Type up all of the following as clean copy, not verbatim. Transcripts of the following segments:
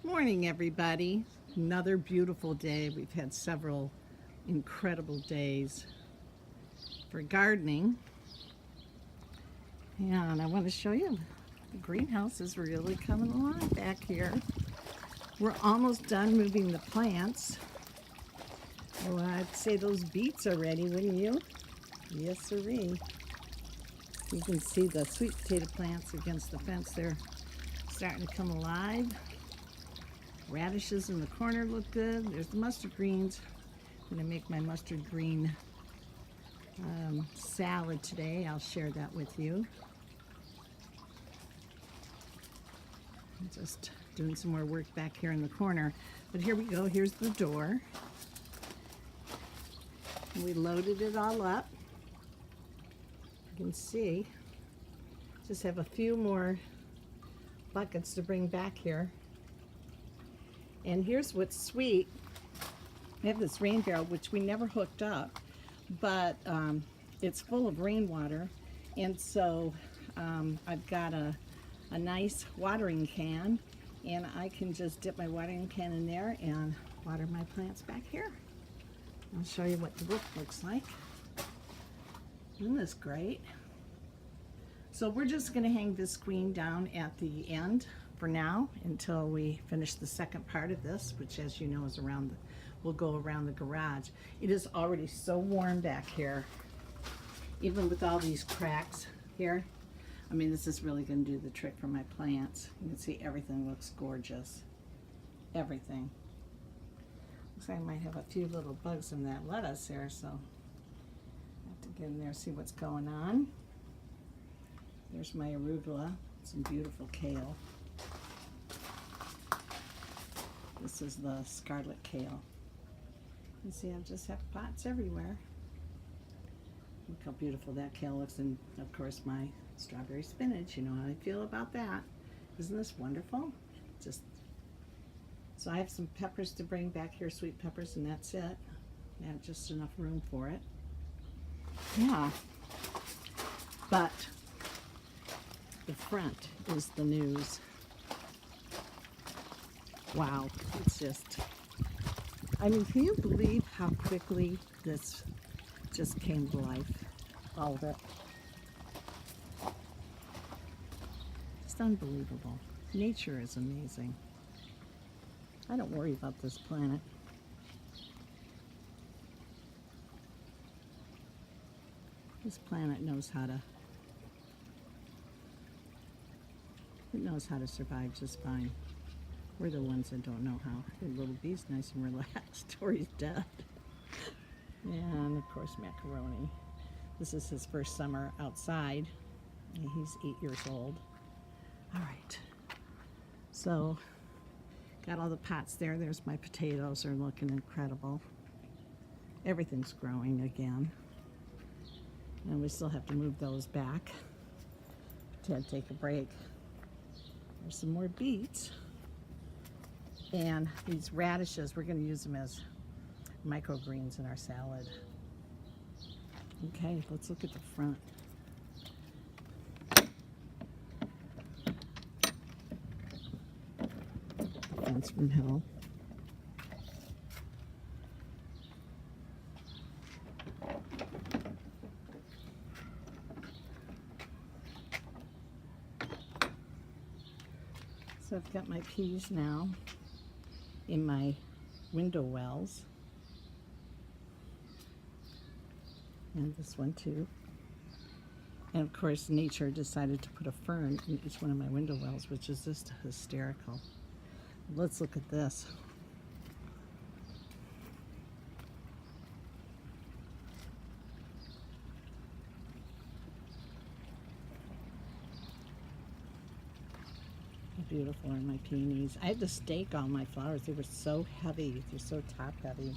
Morning, everybody. Another beautiful day. We've had several incredible days for gardening. And I want to show you the greenhouse is really coming along back here. We're almost done moving the plants. Well, I'd say those beets are ready, wouldn't you? Yes, sirree. You can see the sweet potato plants against the fence. They're starting to come alive. Radishes in the corner look good. There's the mustard greens. I'm going to make my mustard green salad today. I'll share that with you. I'm just doing some more work back here in the corner. But here we go. Here's the door. We loaded it all up. You can see. Just have a few more buckets to bring back here. And here's what's sweet. We have this rain barrel, which we never hooked up, but it's full of rainwater. And so I've got a nice watering can, and I can just dip my watering can in there and water my plants back here. I'll show you what the roof looks like. Isn't this great? So we're just going to hang this screen down at the end for now until we finish the second part of this, which, as you know, is around will go around the garage. It is already so warm back here, even with all these cracks here. I mean, this is really going to do the trick for my plants. You can see everything looks gorgeous. Everything. Looks like I might have a few little bugs in that lettuce here, so I have to get in there and see what's going on. There's my arugula, some beautiful kale. This is the scarlet kale. You see, I just have pots everywhere. Look how beautiful that kale looks, and of course my strawberry spinach. You know how I feel about that. Isn't this wonderful? Just so I have some peppers to bring back here, sweet peppers, and that's it. I have just enough room for it. Yeah, but the front is the news. Wow, it's just, I mean, can you believe how quickly this just came to life? All of it. It's unbelievable. Nature is amazing. I don't worry about this planet. This planet knows how to, it knows how to survive just fine. We're the ones that don't know how. The little bee's nice and relaxed, or he's dead. And of course, macaroni. This is his first summer outside, and he's 8 years old. All right. So, got all the pots there. There's my potatoes. They're looking incredible. Everything's growing again. And we still have to move those back to take a break. There's some more beets. And these radishes, we're going to use them as microgreens in our salad. Okay, let's look at the front. The fence from hell. So I've got my peas now in my window wells, and this one too. And of course, nature decided to put a fern in each one of my window wells, which is just hysterical. Let's look at this. Beautiful are my peonies. I had to stake all my flowers. They were so heavy. They're so top heavy.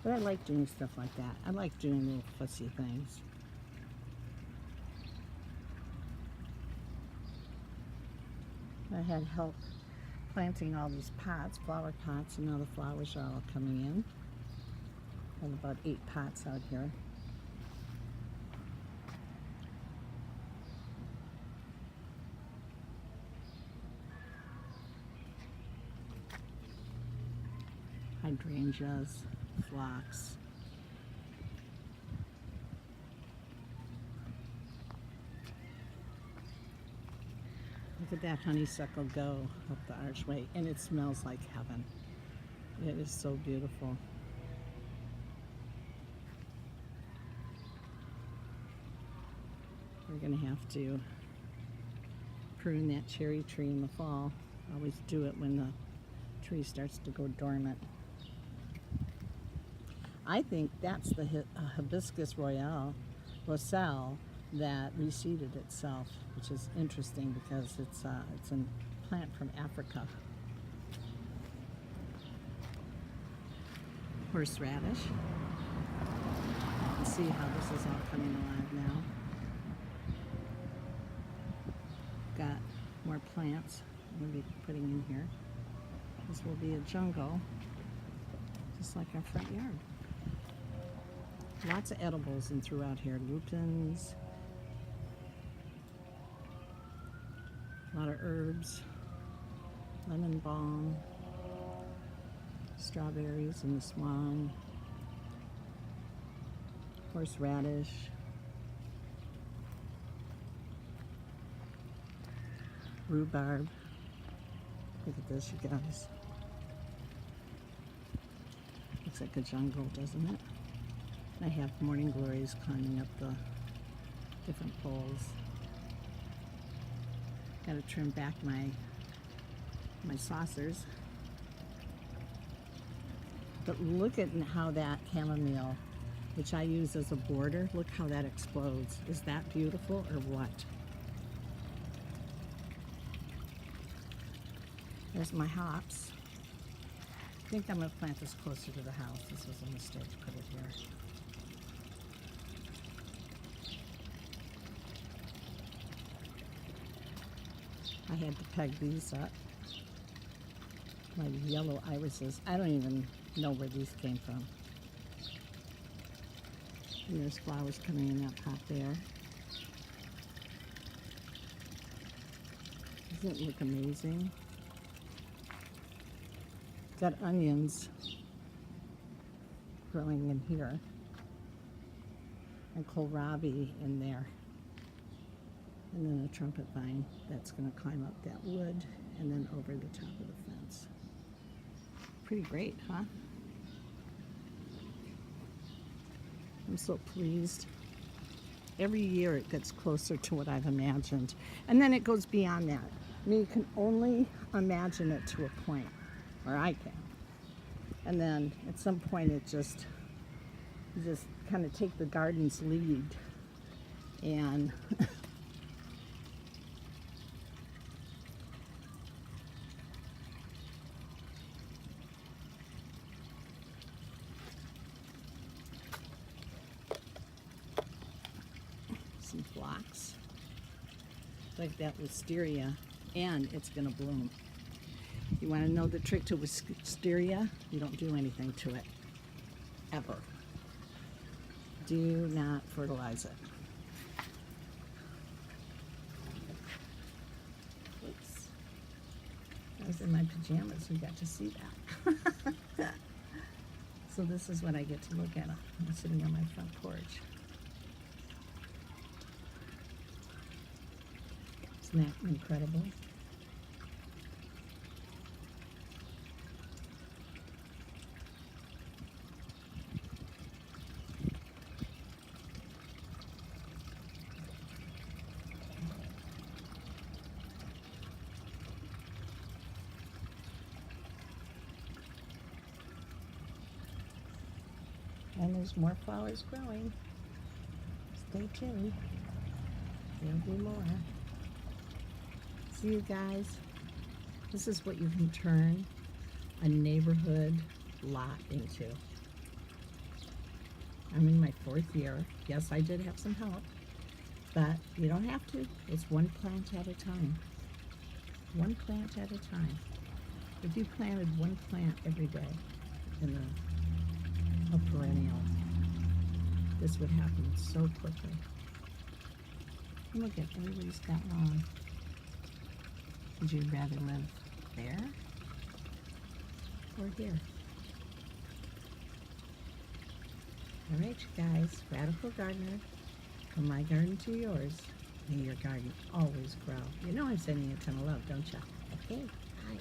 But I like doing stuff like that. I like doing little fussy things. I had help planting all these pots, flower pots, and now the flowers are all coming in. I have about 8 pots out here. hydrangeas, phlox. Look at that honeysuckle go up the archway, and it smells like heaven. It is so beautiful. We're gonna have to prune that cherry tree in the fall. Always do it when the tree starts to go dormant. I think that's the hibiscus royale, Roselle, that reseeded itself, which is interesting because it's a plant from Africa. Horseradish. You can see how this is all coming alive now. Got more plants I'm going to be putting in here. This will be a jungle, just like our front yard. Lots of edibles and throughout here. Lupins, a lot of herbs, lemon balm, strawberries and the swan, horseradish, rhubarb. Look at this, you guys. Looks like a jungle, doesn't it? I have morning glories climbing up the different poles. Got to trim back my saucers. But look at how that chamomile, which I use as a border, look how that explodes. Is that beautiful or what? There's my hops. I think I'm going to plant this closer to the house. This was a mistake to put it here. I had to peg these up. My yellow irises. I don't even know where these came from. And there's flowers coming in that pot there. Doesn't it look amazing? Got onions growing in here. And kohlrabi in there. And then a trumpet vine that's going to climb up that wood and then over the top of the fence. Pretty great, huh? I'm so pleased. Every year it gets closer to what I've imagined. And then it goes beyond that. I mean, you can only imagine it to a point, or I can. And then at some point it you just kind of take the garden's lead and some phlox, like that wisteria, and it's going to bloom. You want to know the trick to wisteria? You don't do anything to it, ever. Do not fertilize it. Oops. I was in my pajamas, you got to see that. So this is what I get to look at. I'm sitting on my front porch. Isn't that incredible? And there's more flowers growing. Stay tuned. There'll be more. See you guys? This is what you can turn a neighborhood lot into. I'm in my 4th year. Yes, I did have some help, but you don't have to. It's one plant at a time. One plant at a time. If you planted one plant every day in a perennial, this would happen so quickly. And look at everybody's got lawn. Would you rather live there or here? All right, you guys, Radical Gardener, from my garden to yours. May your garden always grow. You know I'm sending you a ton of love, don't you? Okay, bye.